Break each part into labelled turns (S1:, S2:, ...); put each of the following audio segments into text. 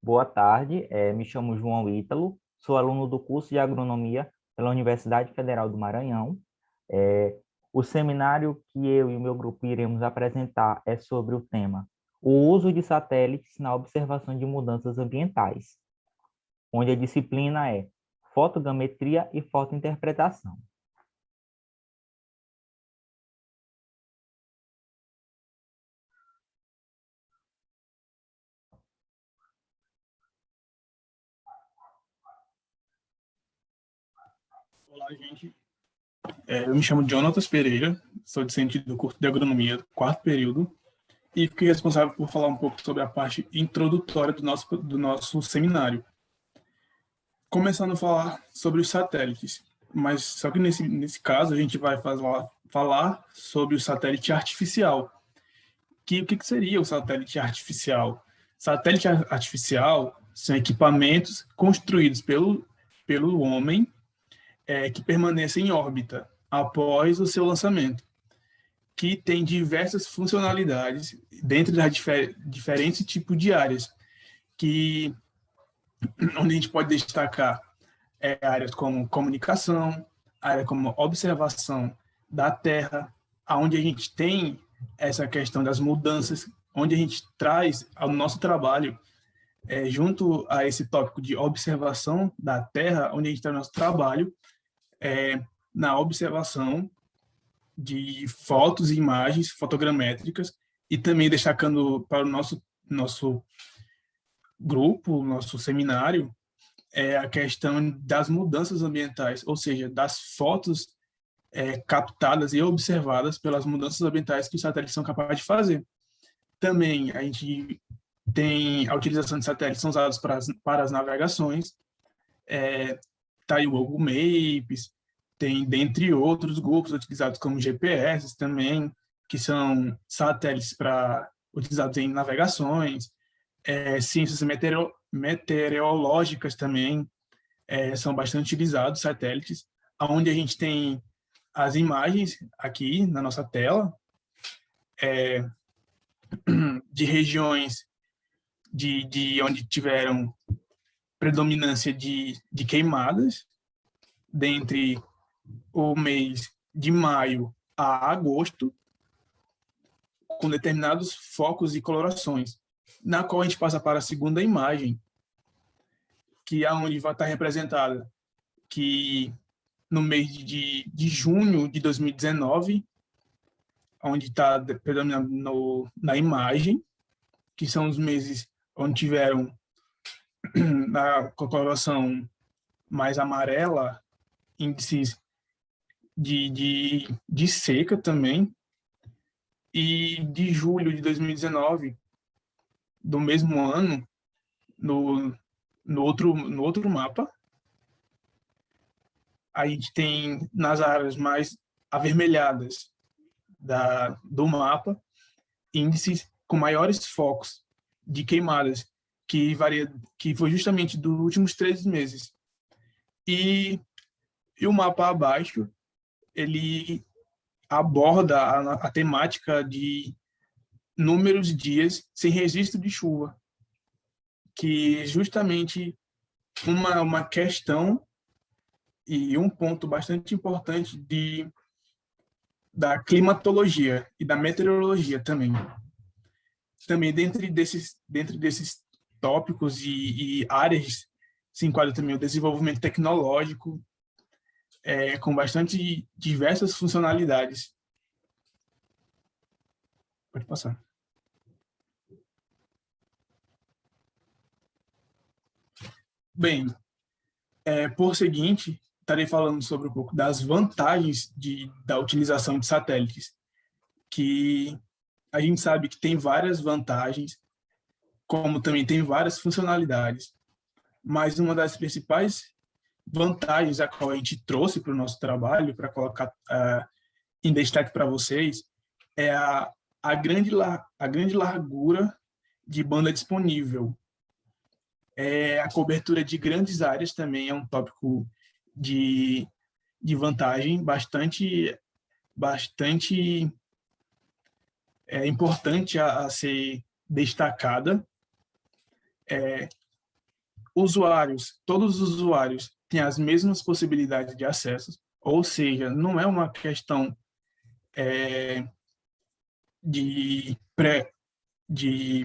S1: Boa tarde, me chamo João Ítalo, sou aluno do curso de Agronomia pela Universidade Federal do Maranhão. É, o seminário que eu e o meu grupo iremos apresentar é sobre o tema o uso de satélites na observação de mudanças ambientais, onde a disciplina é fotogrametria e fotointerpretação.
S2: Olá, gente. Eu me chamo Jonatas Pereira, sou discente do curso de Agronomia, quarto período, e fiquei responsável por falar um pouco sobre a parte introdutória do nosso seminário. Começando a falar sobre os satélites, mas só que nesse caso a gente vai falar sobre o satélite artificial. O que seria o satélite artificial? Satélite artificial são equipamentos construídos pelo homem que permanecem em órbita após o seu lançamento, que tem diversas funcionalidades dentro das diferentes tipos de áreas, que onde a gente pode destacar áreas como comunicação, área como observação da Terra, aonde a gente tem essa questão das mudanças, onde a gente traz ao nosso trabalho, junto a esse tópico de observação da Terra, onde a gente traz o nosso trabalho na observação de fotos e imagens fotogramétricas, e também destacando para o nosso grupo, nosso seminário, a questão das mudanças ambientais, ou seja, das fotos captadas e observadas pelas mudanças ambientais que os satélites são capazes de fazer. Também a gente tem a utilização de satélites são usados para as navegações, tá aí o Google Maps, tem dentre outros grupos utilizados como GPS também, que são satélites utilizados em navegações, ciências meteorológicas também são bastante utilizados, satélites, onde a gente tem as imagens aqui na nossa tela, de regiões de onde tiveram predominância de queimadas, dentre o mês de maio a agosto, com determinados focos e colorações, na qual a gente passa para a segunda imagem, que é onde vai estar representada que no mês de junho de 2019, onde está predominando na imagem, que são os meses onde tiveram na coloração mais amarela, índices de seca também, e de julho de 2019, do mesmo ano, no outro mapa, a gente tem nas áreas mais avermelhadas do mapa índices com maiores focos de queimadas, que foi justamente dos últimos 3 meses. E o mapa abaixo, ele aborda a temática de números de dias sem registro de chuva, que é justamente uma questão e um ponto bastante importante da climatologia e da meteorologia também. Também dentro desses tópicos e áreas se enquadra também o desenvolvimento tecnológico, com bastante diversas funcionalidades. Pode passar. Bem, por seguinte, estarei falando sobre um pouco das vantagens da utilização de satélites, que a gente sabe que tem várias vantagens, como também tem várias funcionalidades, mas uma das principais vantagens a qual a gente trouxe para o nosso trabalho, para colocar em destaque para vocês, é a grande largura de banda disponível. A cobertura de grandes áreas também é um tópico de vantagem bastante importante a ser destacada. todos os usuários têm as mesmas possibilidades de acesso, ou seja, não é uma questão de, de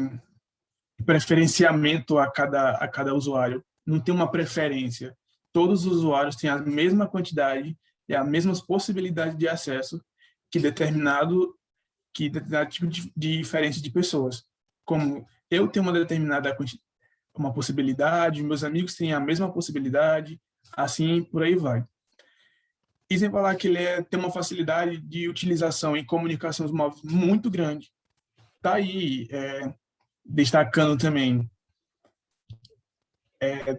S2: preferenciamento a cada usuário. Não tem uma preferência. Todos os usuários têm a mesma quantidade e as mesmas possibilidades de acesso que determinado tipo de diferença de pessoas. Como eu tenho uma possibilidade, meus amigos têm a mesma possibilidade, assim por aí vai. E sem falar que ele tem uma facilidade de utilização em comunicações móveis muito grande. Está aí destacando também,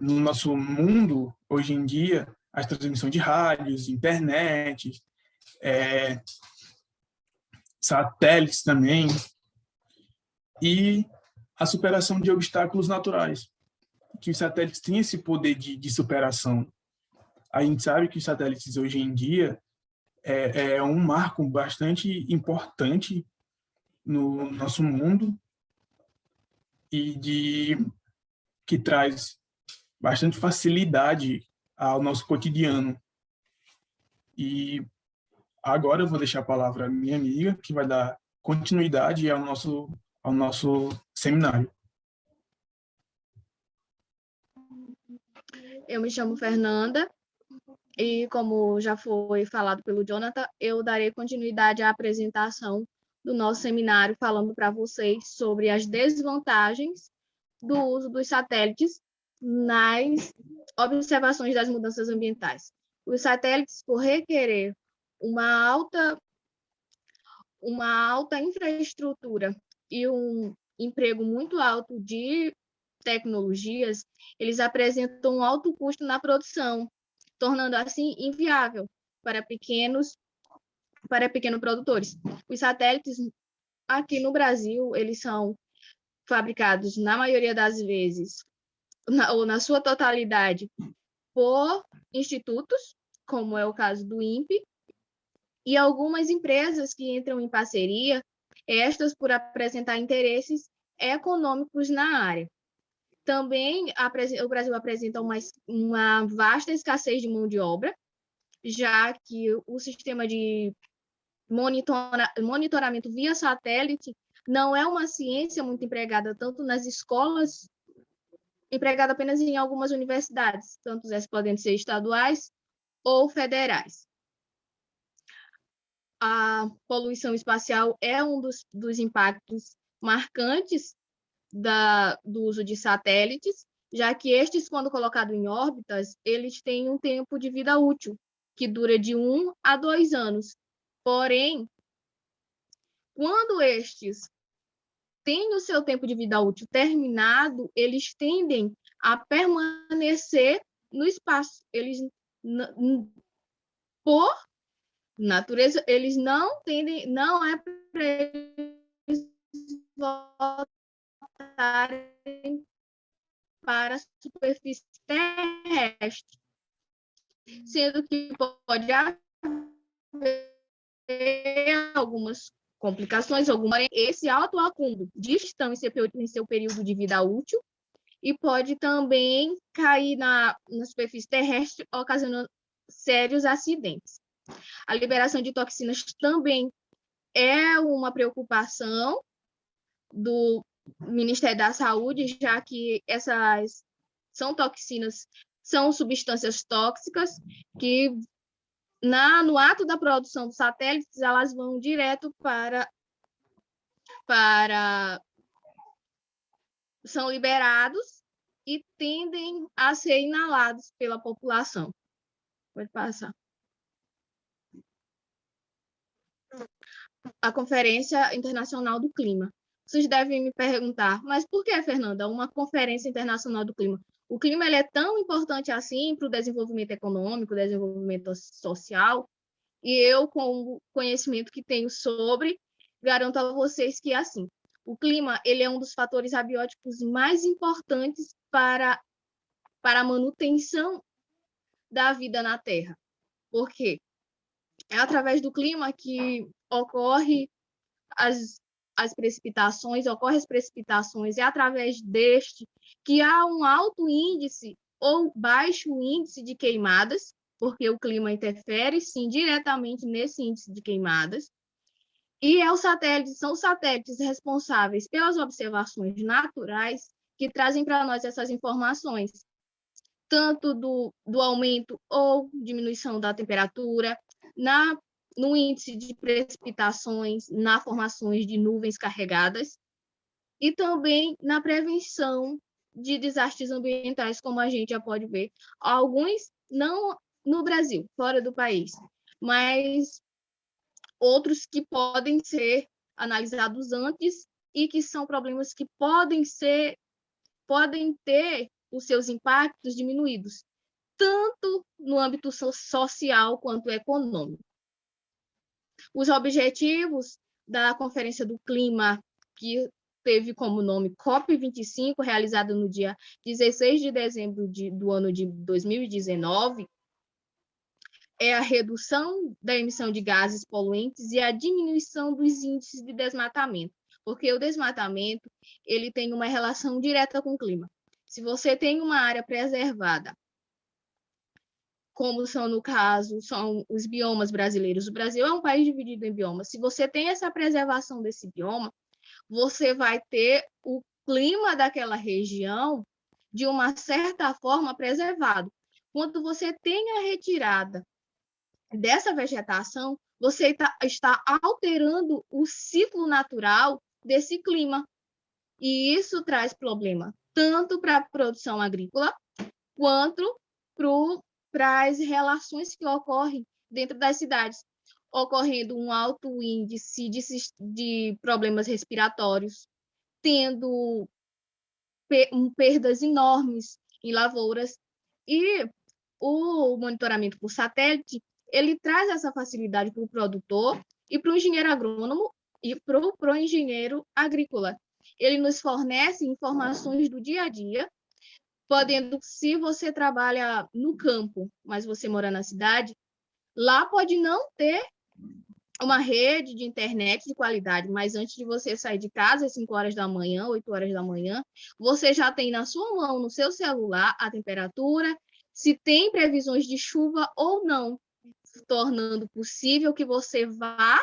S2: no nosso mundo, hoje em dia, as transmissões de rádios, internet, satélites também, e a superação de obstáculos naturais, que os satélites têm esse poder de superação. A gente sabe que os satélites hoje em dia é um marco bastante importante no nosso mundo e que traz bastante facilidade ao nosso cotidiano. E agora eu vou deixar a palavra à minha amiga, que vai dar continuidade ao nosso seminário.
S3: Eu me chamo Fernanda e, como já foi falado pelo Jonathan, eu darei continuidade à apresentação do nosso seminário, falando para vocês sobre as desvantagens do uso dos satélites nas observações das mudanças ambientais. Os satélites, por requerer uma alta infraestrutura e um emprego muito alto de tecnologias, eles apresentam um alto custo na produção, tornando assim inviável para pequenos produtores. Os satélites aqui no Brasil, eles são fabricados, na maioria das vezes, ou na sua totalidade, por institutos, como é o caso do INPE, e algumas empresas que entram em parceria, estas por apresentar interesses econômicos na área. Também o Brasil apresenta uma vasta escassez de mão de obra, já que o sistema de monitoramento via satélite não é uma ciência muito empregada tanto nas escolas, empregada apenas em algumas universidades, tanto essas podem ser estaduais ou federais. A poluição espacial é um dos impactos marcantes do uso de satélites, já que estes, quando colocados em órbitas, eles têm um tempo de vida útil, que dura de 1 a 2 anos. Porém, quando estes têm o seu tempo de vida útil terminado, eles tendem a permanecer no espaço. Eles, por natureza, eles não é para eles voltarem para a superfície terrestre, sendo que pode haver algumas complicações, esse alto acúmulo de estão em seu período de vida útil e pode também cair na superfície terrestre, ocasionando sérios acidentes. A liberação de toxinas também é uma preocupação do Ministério da Saúde, já que essas são substâncias tóxicas que, no ato da produção dos satélites, elas vão direto são liberados e tendem a ser inalados pela população. Pode passar. A Conferência Internacional do Clima. Vocês devem me perguntar, mas por que, Fernanda, uma Conferência Internacional do Clima? O clima ele é tão importante assim para o desenvolvimento econômico, desenvolvimento social, e eu, com o conhecimento que tenho sobre, garanto a vocês que é assim. O clima ele é um dos fatores abióticos mais importantes para a manutenção da vida na Terra. Por quê? É através do clima que ocorre as precipitações, ocorrem as precipitações, é através deste que há um alto índice ou baixo índice de queimadas, porque o clima interfere, sim, diretamente nesse índice de queimadas. E são os satélites responsáveis pelas observações naturais que trazem para nós essas informações, tanto do aumento ou diminuição da temperatura, no índice de precipitações, na formações de nuvens carregadas, e também na prevenção de desastres ambientais, como a gente já pode ver. Alguns não no Brasil, fora do país, mas outros que podem ser analisados antes e que são problemas que podem ter os seus impactos diminuídos, tanto no âmbito social quanto econômico. Os objetivos da Conferência do Clima, que teve como nome COP25, realizada no dia 16 de dezembro do ano de 2019, é a redução da emissão de gases poluentes e a diminuição dos índices de desmatamento, porque o desmatamento ele tem uma relação direta com o clima. Se você tem uma área preservada, como no caso, são os biomas brasileiros. O Brasil é um país dividido em biomas. Se você tem essa preservação desse bioma, você vai ter o clima daquela região, de uma certa forma, preservado. Quando você tem a retirada dessa vegetação, você está alterando o ciclo natural desse clima. E isso traz problema tanto para a produção agrícola, quanto para as relações que ocorrem dentro das cidades, ocorrendo um alto índice de problemas respiratórios, tendo perdas enormes em lavouras, e o monitoramento por satélite, ele traz essa facilidade para o produtor e para o engenheiro agrônomo e para o engenheiro agrícola. Ele nos fornece informações do dia a dia, podendo, se você trabalha no campo, mas você mora na cidade, lá pode não ter uma rede de internet de qualidade, mas antes de você sair de casa, às 5 horas da manhã, 8 horas da manhã, você já tem na sua mão, no seu celular, a temperatura, se tem previsões de chuva ou não, tornando possível que você vá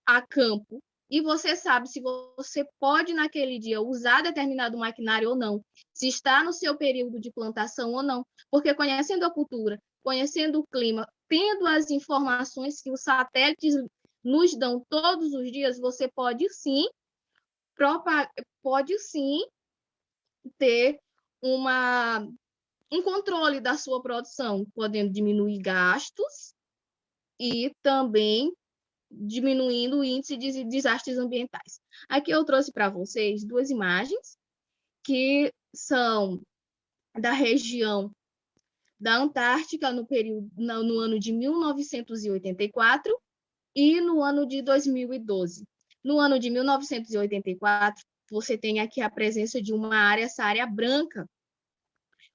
S3: a campo e você sabe se você pode, naquele dia, usar determinado maquinário ou não, se está no seu período de plantação ou não, porque conhecendo a cultura, conhecendo o clima, tendo as informações que os satélites nos dão todos os dias, você pode sim ter um controle da sua produção, podendo diminuir gastos e também diminuindo o índice de desastres ambientais. Aqui eu trouxe para vocês duas imagens que são da região da Antártica no ano de 1984 e no ano de 2012. No ano de 1984, você tem aqui a presença de uma área, essa área branca,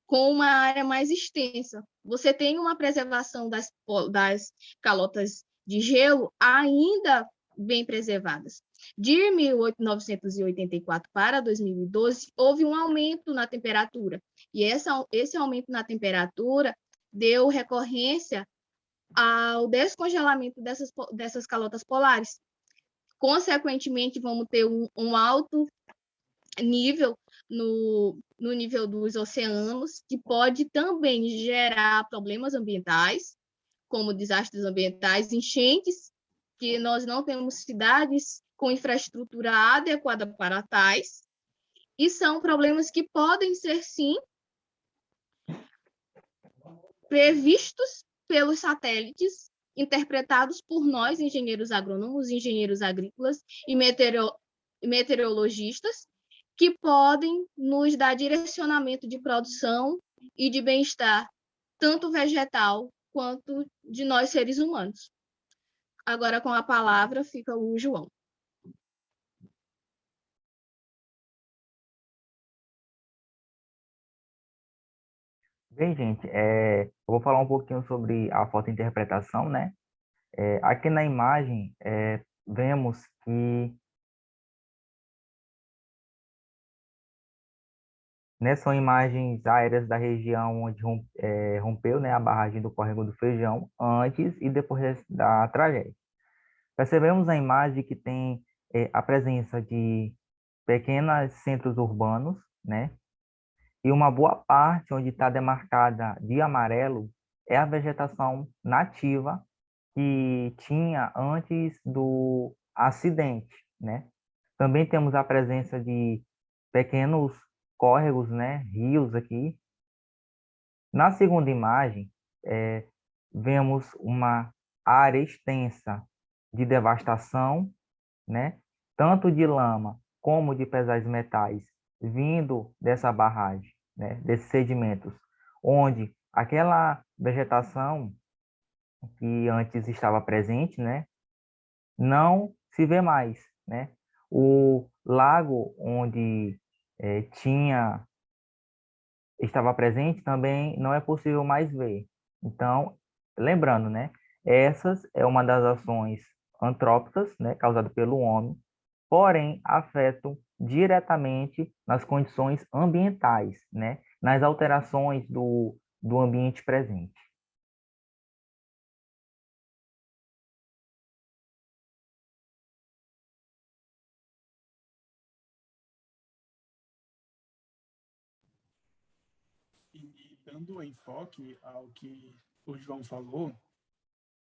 S3: com uma área mais extensa. Você tem uma preservação das calotas de gelo ainda bem preservadas. De 1984 para 2012, houve um aumento na temperatura, e esse aumento na temperatura deu recorrência ao descongelamento dessas calotas polares. Consequentemente, vamos ter um alto nível no nível dos oceanos, que pode também gerar problemas ambientais, como desastres ambientais, enchentes, que nós não temos cidades com infraestrutura adequada para tais, e são problemas que podem ser, sim, previstos pelos satélites, interpretados por nós, engenheiros agrônomos, engenheiros agrícolas e meteorologistas, que podem nos dar direcionamento de produção e de bem-estar, tanto vegetal quanto de nós, seres humanos. Agora, com a palavra, fica o João.
S1: Bem, gente, eu vou falar um pouquinho sobre a fotointerpretação, né? Aqui na imagem, vemos que né, são imagens aéreas da região onde rompeu, né, a barragem do Córrego do Feijão, antes e depois da tragédia. Percebemos na imagem que tem a presença de pequenos centros urbanos, né, e uma boa parte onde está demarcada de amarelo é a vegetação nativa que tinha antes do acidente, né? Também temos a presença de pequenos córregos, né, rios aqui. Na segunda imagem, vemos uma área extensa de devastação, né, tanto de lama como de pesais metais vindo dessa barragem, né, desses sedimentos, onde aquela vegetação que antes estava presente, né, não se vê mais, né? O lago onde tinha estava presente também não é possível mais ver. Então, lembrando, né? Essas é uma das ações antrópicas, né, causadas pelo homem, porém afetam diretamente nas condições ambientais, né, nas alterações do ambiente presente.
S2: E dando enfoque ao que o João falou,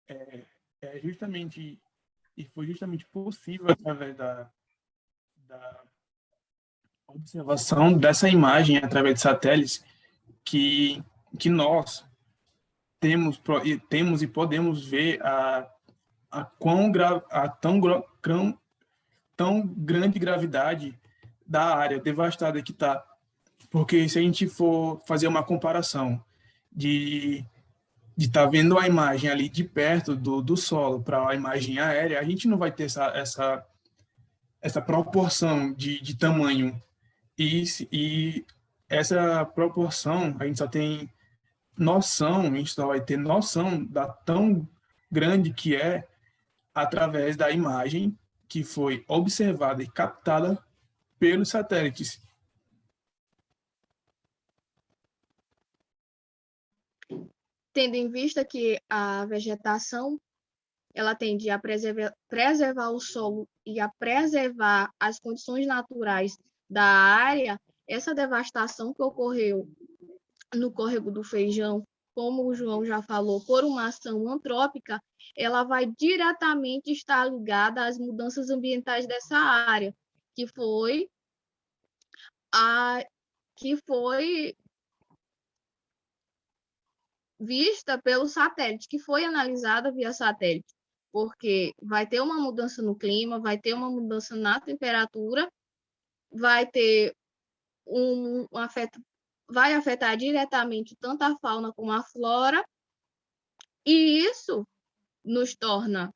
S2: é, é justamente e foi justamente possível através da observação dessa imagem através de satélites que nós temos e podemos ver a tão grande gravidade da área devastada que está. Porque se a gente for fazer uma comparação de estar vendo a imagem ali de perto do solo para a imagem aérea, a gente não vai ter essa proporção de tamanho. E essa proporção, a gente só tem noção, a gente só vai ter noção da tão grande que é através da imagem que foi observada e captada pelos satélites.
S3: Tendo em vista que a vegetação ela tende a preservar o solo e a preservar as condições naturais da área, essa devastação que ocorreu no Córrego do Feijão, como o João já falou, por uma ação antrópica, ela vai diretamente estar ligada às mudanças ambientais dessa área, que foi a que foi vista pelo satélite, que foi analisada via satélite, porque vai ter uma mudança no clima, vai ter uma mudança na temperatura, vai ter um afeto, vai afetar diretamente tanto a fauna como a flora, e isso nos torna,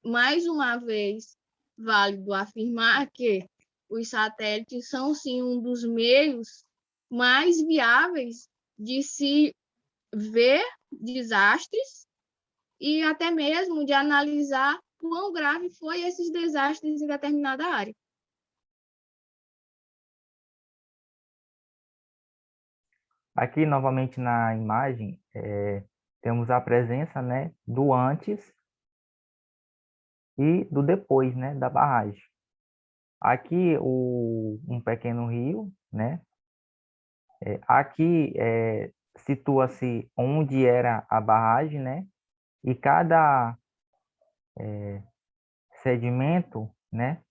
S3: mais uma vez, válido afirmar que os satélites são, sim, um dos meios mais viáveis de se ver desastres e até mesmo de analisar quão grave foi esses desastres em determinada área.
S1: Aqui, novamente na imagem, temos a presença, né, do antes e do depois, né, da barragem. Aqui, um pequeno rio, né? Aqui situa-se onde era a barragem, né? E cada sedimento, né,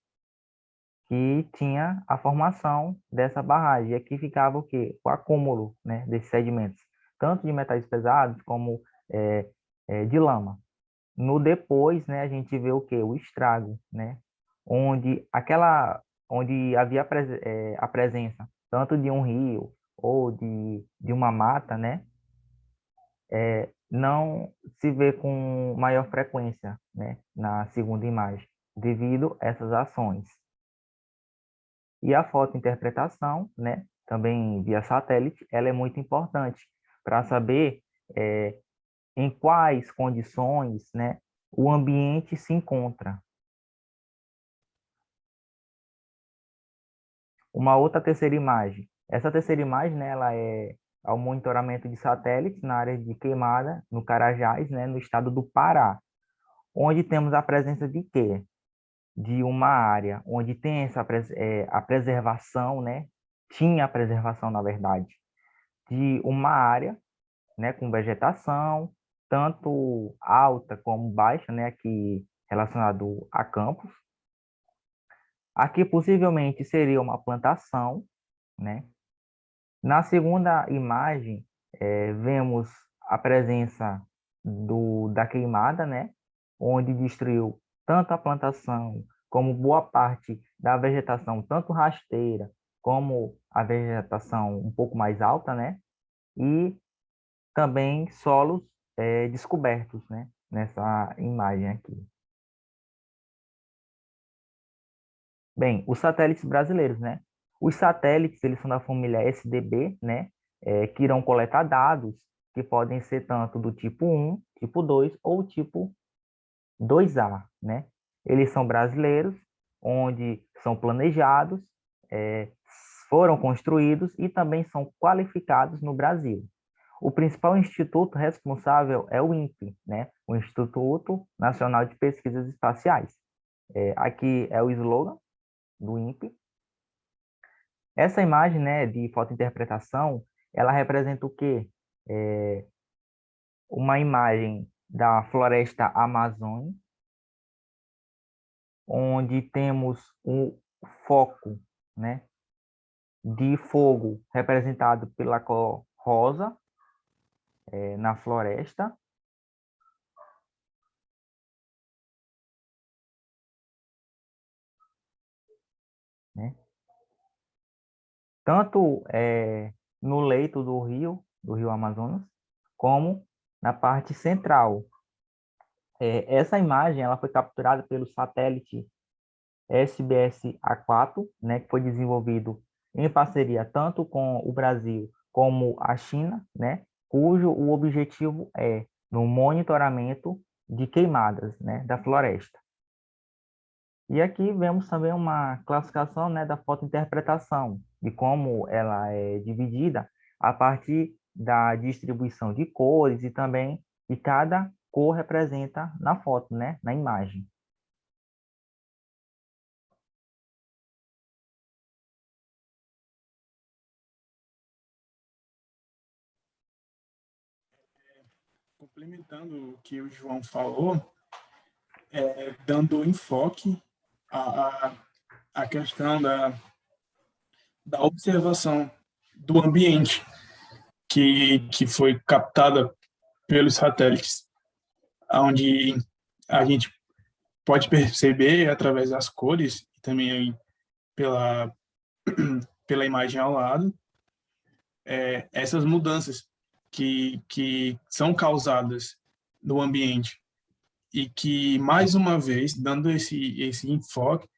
S1: que tinha a formação dessa barragem. E aqui ficava o quê? O acúmulo, né, desses sedimentos, tanto de metais pesados como de lama. No depois, né, a gente vê o quê? O estrago, né, onde havia a presença tanto de um rio ou de uma mata, né, não se vê com maior frequência, né, na segunda imagem, devido a essas ações. E a fotointerpretação, né, também via satélite, ela é muito importante para saber em quais condições, né, o ambiente se encontra. Uma outra terceira imagem Essa terceira imagem, né, ela é ao monitoramento de satélites na área de Queimada, no Carajás, né, no estado do Pará, onde temos a presença de quê? De uma área onde tem a preservação, né, tinha a preservação, na verdade, de uma área, né, com vegetação, tanto alta como baixa, né, aqui relacionado a campos. Aqui possivelmente seria uma plantação, né? Na segunda imagem, vemos a presença da queimada, né? Onde destruiu tanto a plantação como boa parte da vegetação, tanto rasteira como a vegetação um pouco mais alta, né? E também solos descobertos, né? Nessa imagem aqui. Bem, os satélites brasileiros, né? Os satélites, eles são da família SDB, né? Que irão coletar dados que podem ser tanto do tipo 1, tipo 2 ou tipo 2A, né? Eles são brasileiros, onde são planejados, é, foram construídos e também são qualificados no Brasil. O principal instituto responsável é o INPE, né? O Instituto Nacional de Pesquisas Espaciais. Aqui é o slogan do INPE. Essa imagem, né, de fotointerpretação, ela representa o quê? Uma imagem da floresta amazônica, onde temos um foco, né, de fogo representado pela cor rosa, na floresta. Né? Tanto no leito do rio Amazonas, como na parte central. Essa imagem ela foi capturada pelo satélite SBS-A4, né, que foi desenvolvido em parceria tanto com o Brasil como a China, né, cujo o objetivo é no monitoramento de queimadas, né, da floresta. E aqui vemos também uma classificação, né, da fotointerpretação, de como ela é dividida a partir da distribuição de cores e também de cada cor representa na foto, né, na imagem.
S2: Complementando o que o João falou, dando enfoque à, à questão da observação do ambiente que foi captada pelos satélites, onde a gente pode perceber através das cores e também pela, pela imagem ao lado, essas mudanças que são causadas no ambiente e que, mais uma vez, dando esse enfoque,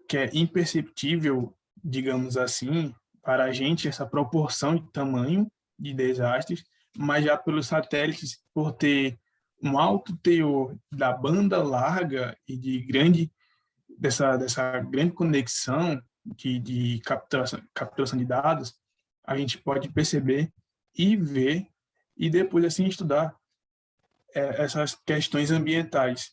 S2: que é imperceptível, digamos assim, para a gente, essa proporção de tamanho de desastres, mas já pelos satélites, por ter um alto teor da banda larga e dessa grande conexão de capturação de dados, a gente pode perceber e ver e depois assim estudar essas questões ambientais.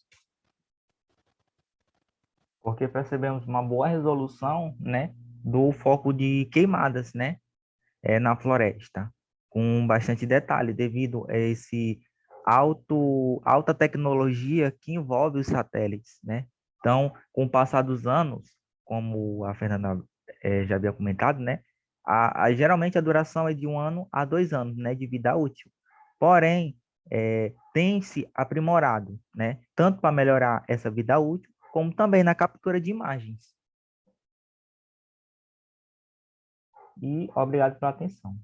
S1: Porque percebemos uma boa resolução, né, do foco de queimadas, né, na floresta, com bastante detalhe, devido a esse alta tecnologia que envolve os satélites, né? Então, com o passar dos anos, como a Fernanda já havia comentado, né, geralmente a duração é de 1 ano a 2 anos, né, de vida útil. Porém, tem se aprimorado, né, tanto para melhorar essa vida útil, como também na captura de imagens. E obrigado pela atenção.